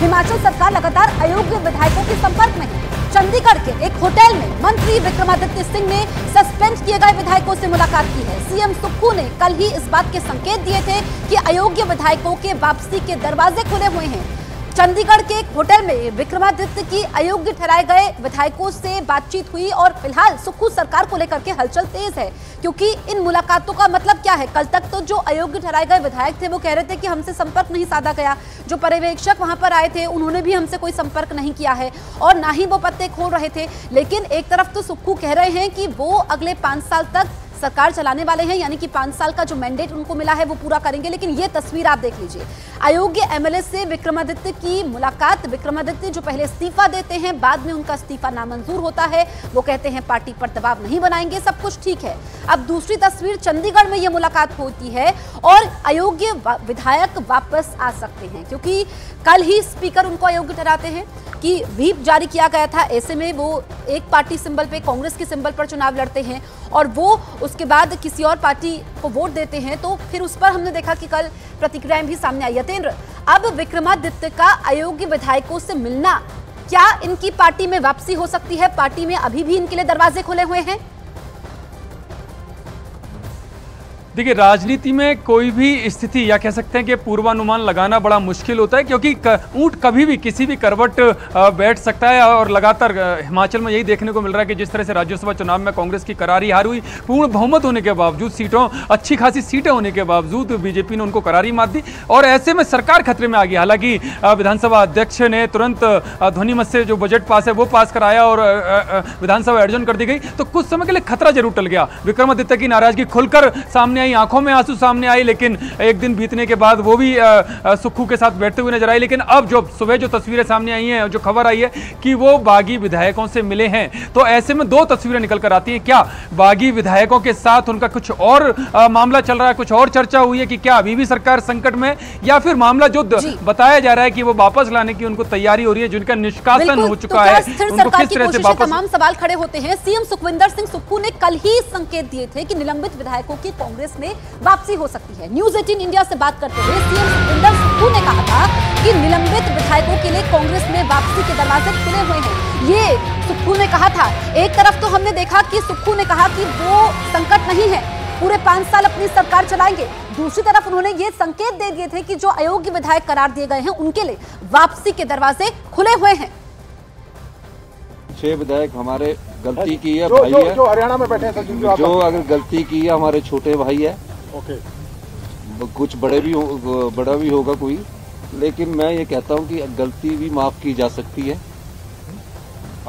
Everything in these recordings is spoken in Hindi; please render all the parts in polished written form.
हिमाचल सरकार लगातार अयोग्य विधायकों के संपर्क में है। चंडीगढ़ के एक होटल में मंत्री विक्रमादित्य सिंह ने सस्पेंड किए गए विधायकों से मुलाकात की है। सीएम सुक्खू ने कल ही इस बात के संकेत दिए थे कि अयोग्य विधायकों के वापसी के दरवाजे खुले हुए हैं। चंडीगढ़ के एक होटल में विक्रमादित्य की अयोग्य ठहराए गए विधायकों से बातचीत हुई और फिलहाल सुक्खू सरकार को लेकर के हलचल तेज है, क्योंकि इन मुलाकातों का मतलब क्या है। कल तक तो जो अयोग्य ठहराए गए विधायक थे वो कह रहे थे कि हमसे संपर्क नहीं साधा गया। जो पर्यवेक्षक वहां पर आए थे उन्होंने भी हमसे कोई संपर्क नहीं किया है और ना ही वो पत्ते खोल रहे थे। लेकिन एक तरफ तो सुक्खू कह रहे हैं कि वो अगले 5 साल तक सरकार चलाने वाले हैं, यानी कि 5 साल का जो मैंडेट उनको मिला है वो पूरा करेंगे। लेकिन ये तस्वीर आप देख लीजिए, अयोग्य एमएलए से विक्रमादित्य की मुलाकात। विक्रमादित्य जो पहले इस्तीफा देते हैं, बाद में उनका इस्तीफा नामंजूर होता है। वो कहते हैं पार्टी पर दबाव नहीं बनाएंगे, सब कुछ ठीक है। अब दूसरी तस्वीर, चंडीगढ़ में ये मुलाकात होती है और अयोग्य विधायक वापस आ सकते हैं, क्योंकि कल ही स्पीकर उनको अयोग्य ठहराते हैं कि व्हीप जारी किया गया था। ऐसे में वो एक पार्टी सिंबल पे, कांग्रेस के सिंबल पर चुनाव लड़ते हैं और वो उसके बाद किसी और पार्टी को वोट देते हैं, तो फिर उस पर हमने देखा कि कल प्रतिक्रियाएं भी सामने आई। यतेंद्र, अब विक्रमादित्य का अयोग्य विधायकों से मिलना, क्या इनकी पार्टी में वापसी हो सकती है? पार्टी में अभी भी इनके लिए दरवाजे खुले हुए हैं? देखिए, राजनीति में कोई भी स्थिति या कह सकते हैं कि पूर्वानुमान लगाना बड़ा मुश्किल होता है, क्योंकि ऊंट कभी भी किसी भी करवट बैठ सकता है। और लगातार हिमाचल में यही देखने को मिल रहा है कि जिस तरह से राज्यसभा चुनाव में कांग्रेस की करारी हार हुई, पूर्ण बहुमत होने के बावजूद, अच्छी खासी सीटें होने के बावजूद बीजेपी ने उनको करारी मात दी और ऐसे में सरकार खतरे में आ गई। हालांकि विधानसभा अध्यक्ष ने तुरंत ध्वनिमत से जो बजट पास है वो पास कराया और विधानसभा अर्जन कर दी गई, तो कुछ समय के लिए खतरा जरूर टल गया। विक्रमादित्य की नाराजगी खुलकर सामने, आंखों में आंसू सामने आई, लेकिन एक दिन बीतने के बाद वो भी सुक्खू के साथ बैठते हुए नजर आई। लेकिन अब जो सुबह जो तस्वीरें सामने आई हैं, जो खबर आई है कि वो बागी विधायकों से मिले हैं, तो ऐसे में 2 तस्वीरें निकल कर आती हैं। क्या बागी विधायकों के साथ उनका कुछ और मामला चल रहा है, कुछ और चर्चा हुई है कि क्या अभी भी सरकार संकट में, या फिर मामला जो बताया जा रहा है कि वो वापस लाने की उनको तैयारी हो रही है, जिनका निष्कासन हो चुका है, उनको किस तरह से वापस। तमाम सवाल खड़े होते हैं। सीएम सुखविंदर सिंह सुक्खू ने कल ही संकेत दिए थे कि निलंबित विधायकों की कांग्रेस में वापसी हो सकती है। न्यूज़ 18 इंडिया से बात करते हुए सीएम सुखविंदर सुक्खू ने कहा था कि निलंबित विधायकों के लिए कांग्रेस में वापसी के दरवाजे खुले हुए हैं। ये सुक्खू ने कहा था। एक तरफ तो हमने देखा कि सुक्खू ने कहा कि वो संकट नहीं है, पूरे 5 साल अपनी सरकार चलाएंगे। दूसरी तरफ उन्होंने ये संकेत दे दिए थे कि जो अयोग्य विधायक करार दिए गए हैं उनके लिए वापसी के दरवाजे खुले हुए हैं। 6 विधायक हमारे गलती की है, भाई है जो हरियाणा में बैठे हैं, जो अगर गलती की है हमारे छोटे भाई है। ओके, कुछ बड़ा भी होगा कोई, लेकिन मैं ये कहता हूँ कि गलती भी माफ की जा सकती है।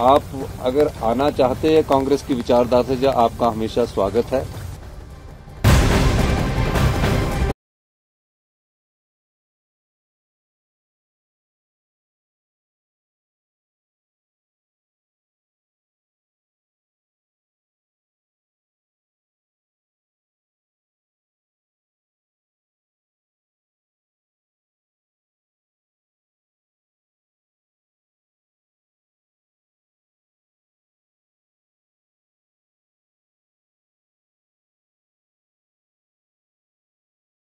आप अगर आना चाहते हैं कांग्रेस की विचारधारा से, आपका हमेशा स्वागत है।